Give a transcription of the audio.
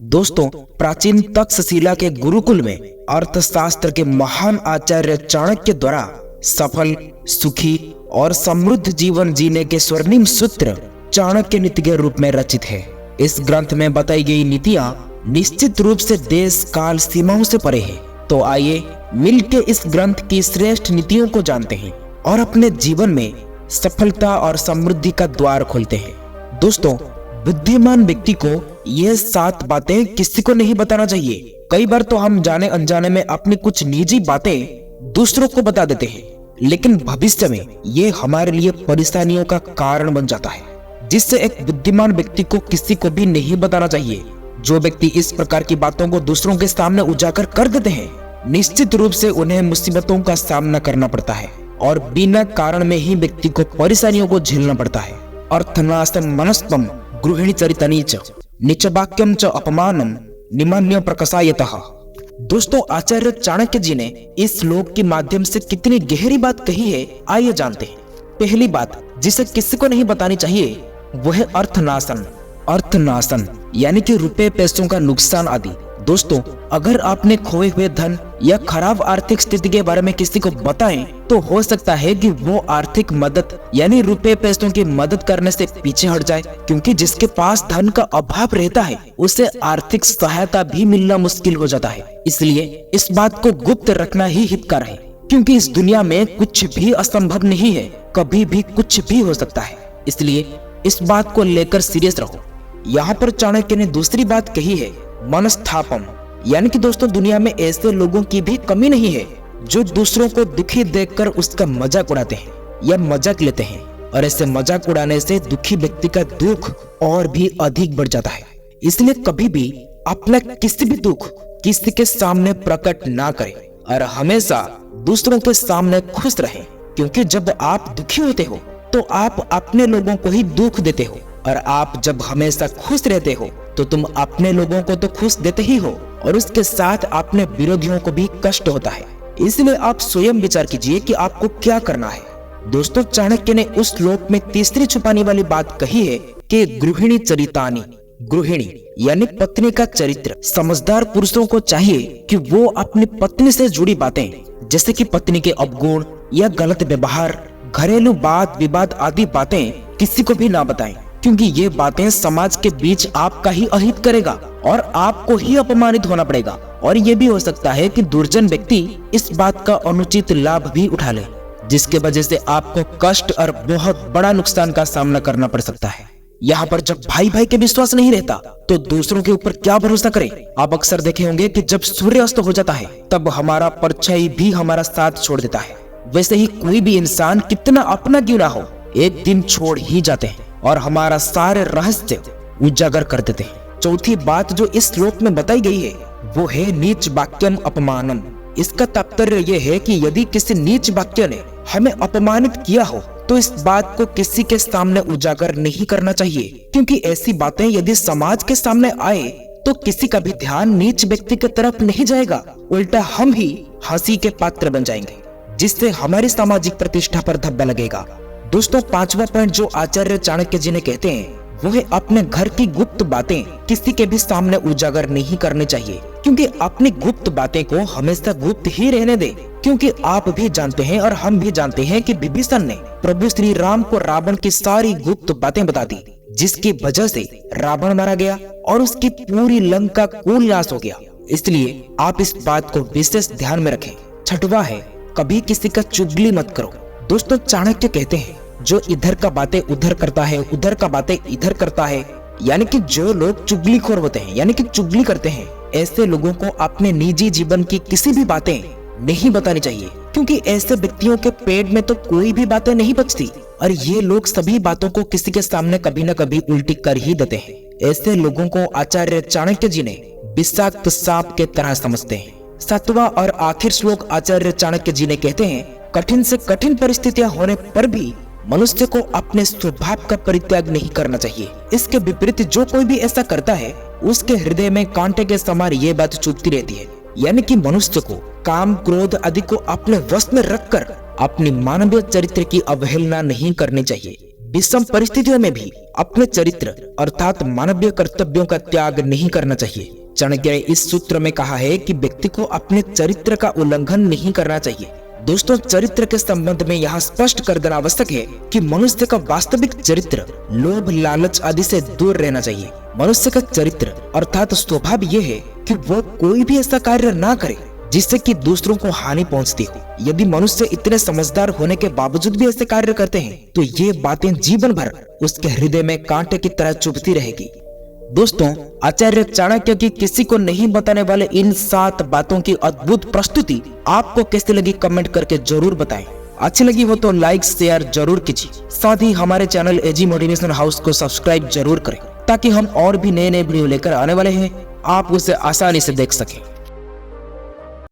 दोस्तों, प्राचीन तक्षशिला के गुरुकुल में अर्थशास्त्र के महान आचार्य चाणक्य द्वारा सफल, सुखी और समृद्ध जीवन जीने के स्वर्णिम सूत्र चाणक्य नीति के रूप में रचित है। इस ग्रंथ में बताई गई नीतियां निश्चित रूप से देश काल सीमाओं से परे है। तो आइए मिलकर इस ग्रंथ की श्रेष्ठ नीतियों को जानते हैं और अपने जीवन में सफलता और समृद्धि का द्वार खोलते हैं। दोस्तों, बुद्धिमान व्यक्ति को ये 7 बातें किसी को नहीं बताना चाहिए। कई बार तो हम जाने अनजाने में अपनी कुछ निजी बातें दूसरों को बता देते हैं, लेकिन भविष्य में ये हमारे लिए परेशानियों का कारण बन जाता है, जिससे एक बुद्धिमान व्यक्ति को किसी को भी नहीं बताना चाहिए। जो व्यक्ति इस प्रकार की बातों को दूसरों के सामने उजागर कर देते हैं, निश्चित रूप से उन्हें मुसीबतों का सामना करना पड़ता है और बिना कारण में ही व्यक्ति को परेशानियों को झेलना पड़ता है। अर्थनाशम मनस्तम गृहिणी चरितनी च निचवाक्यम च अपमानम निमान्य प्रकसायतः। दोस्तों, आचार्य चाणक्य जी ने इस श्लोक के माध्यम से कितनी गहरी बात कही है, आइए जानते हैं। पहली बात जिसे किसी को नहीं बतानी चाहिए वो है अर्थनाशन। अर्थनाशन यानी कि रुपए पैसों का नुकसान आदि। दोस्तों, अगर आपने खोए हुए धन या खराब आर्थिक स्थिति के बारे में किसी को बताएं, तो हो सकता है कि वो आर्थिक मदद यानी रुपए पैसों की मदद करने से पीछे हट जाए, क्योंकि जिसके पास धन का अभाव रहता है उसे आर्थिक सहायता भी मिलना मुश्किल हो जाता है। इसलिए इस बात को गुप्त रखना ही हितकर है, क्योंकि इस दुनिया में कुछ भी असंभव नहीं है, कभी भी कुछ भी हो सकता है। इसलिए इस बात को लेकर सीरियस रहो। यहाँ पर चाणक्य ने दूसरी बात कही है मनस्थापम, यानी कि दोस्तों, दुनिया में ऐसे लोगों की भी कमी नहीं है जो दूसरों को दुखी देखकर उसका मजाक उड़ाते हैं या मजाक लेते हैं, और ऐसे मजाक उड़ाने से दुखी व्यक्ति का दुख और भी अधिक बढ़ जाता है। इसलिए कभी भी अपना किसी भी दुख किसी के सामने प्रकट ना करें और हमेशा दूसरों के सामने खुश रहें, क्योंकि जब आप दुखी होते हो तो आप अपने लोगों को ही दुख देते हो, और आप जब हमेशा खुश रहते हो तो तुम अपने लोगों को तो खुश देते ही हो और उसके साथ अपने विरोधियों को भी कष्ट होता है। इसलिए आप स्वयं विचार कीजिए कि आपको क्या करना है। दोस्तों, चाणक्य ने उस श्लोक में तीसरी छुपाने वाली बात कही है कि गृहिणी चरितानी। गृहिणी यानी पत्नी का चरित्र। समझदार पुरुषों को चाहिए कि वो अपनी पत्नी से जुड़ी बातें, जैसे कि पत्नी के अवगुण या गलत व्यवहार, घरेलू वाद विवाद आदि बातें किसी को भी ना बताएं, क्योंकि ये बातें समाज के बीच आपका ही अहित करेगा और आपको ही अपमानित होना पड़ेगा। और ये भी हो सकता है कि दुर्जन व्यक्ति इस बात का अनुचित लाभ भी उठा ले, जिसके वजह से आपको कष्ट और बहुत बड़ा नुकसान का सामना करना पड़ सकता है। यहाँ पर जब भाई भाई के विश्वास नहीं रहता तो दूसरों के ऊपर क्या भरोसा करें। आप अक्सर देखे होंगे कि जब सूर्य अस्त हो जाता है तब हमारा परछाई भी हमारा साथ छोड़ देता है। वैसे ही कोई भी इंसान कितना अपना क्यों ना हो, एक दिन छोड़ ही जाते हैं और हमारा सारे रहस्य उजागर कर देते हैं। चौथी बात जो इस श्लोक में बताई गई है वो है नीच वाक्यम अपमानम। इसका तात्पर्य यह है कि यदि किसी नीच वाक्य ने हमें अपमानित किया हो तो इस बात को किसी के सामने उजागर नहीं करना चाहिए, क्योंकि ऐसी बातें यदि समाज के सामने आए तो किसी का भी ध्यान नीच व्यक्ति की तरफ नहीं जाएगा, उल्टा हम ही हंसी के पात्र बन जाएंगे, जिससे हमारी सामाजिक प्रतिष्ठा पर धब्बा लगेगा। दोस्तों, 5वां पॉइंट जो आचार्य चाणक्य जी ने कहते हैं वो है अपने घर की गुप्त बातें किसी के भी सामने उजागर नहीं करनी चाहिए, क्योंकि अपनी गुप्त बातें को हमेशा गुप्त ही रहने दे। क्योंकि आप भी जानते हैं और हम भी जानते हैं कि विभीषण ने प्रभु श्री राम को रावण की सारी गुप्त बातें बता दी, जिसकी वजह से रावण मारा गया और उसकी पूरी लंका कुल नाश हो गया। इसलिए आप इस बात को विशेष ध्यान में रखें। 6वां है कभी किसी का चुगली मत करो। दोस्तों, चाणक्य कहते हैं जो इधर का बातें उधर करता है, उधर का बातें इधर करता है, यानी कि जो लोग चुगलीखोर होते हैं यानी कि चुगली करते हैं, ऐसे लोगों को अपने निजी जीवन की किसी भी बातें नहीं बतानी चाहिए, क्योंकि ऐसे व्यक्तियों के पेट में तो कोई भी बातें नहीं बचती और ये लोग सभी बातों को किसी के सामने कभी न कभी उल्टी कर ही देते हैं। ऐसे लोगों को आचार्य चाणक्य जी ने विषाक्त सांप के तरह समझते हैं। 7वां और आखिर श्लोक आचार्य चाणक्य जी ने कहते हैं कठिन से कठिन परिस्थितियां होने पर भी मनुष्य को अपने स्वभाव का परित्याग नहीं करना चाहिए। इसके विपरीत जो कोई भी ऐसा करता है उसके हृदय में कांटे के समान ये बात चुभती रहती है, यानी कि मनुष्य को काम क्रोध आदि को अपने वश में रखकर अपनी मानवीय चरित्र की अवहेलना नहीं करनी चाहिए। विषम परिस्थितियों में भी अपने चरित्र अर्थात मानवीय कर्तव्यों का त्याग नहीं करना चाहिए। चाणक्य ने इस सूत्र में कहा है कि व्यक्ति को अपने चरित्र का उल्लंघन नहीं करना चाहिए। दोस्तों, चरित्र के संबंध में यहाँ स्पष्ट कर देना आवश्यक है कि मनुष्य का वास्तविक चरित्र लोभ, लालच आदि से दूर रहना चाहिए। मनुष्य का चरित्र अर्थात स्वभाव ये है कि वह कोई भी ऐसा कार्य ना करे जिससे कि दूसरों को हानि पहुंचती हो। यदि मनुष्य इतने समझदार होने के बावजूद भी ऐसे कार्य करते हैं तो ये बातें जीवन भर उसके हृदय में कांटे की तरह चुभती रहेगी। दोस्तों, आचार्य चाणक्य की किसी को नहीं बताने वाले इन 7 बातों की अद्भुत प्रस्तुति आपको कैसी लगी कमेंट करके जरूर बताएं। अच्छी लगी हो तो लाइक शेयर जरूर कीजिए। साथ ही हमारे चैनल एजी मोटिवेशन हाउस को सब्सक्राइब जरूर करें ताकि हम और भी नए वीडियो लेकर आने वाले हैं आप उसे आसानी से देख सकें।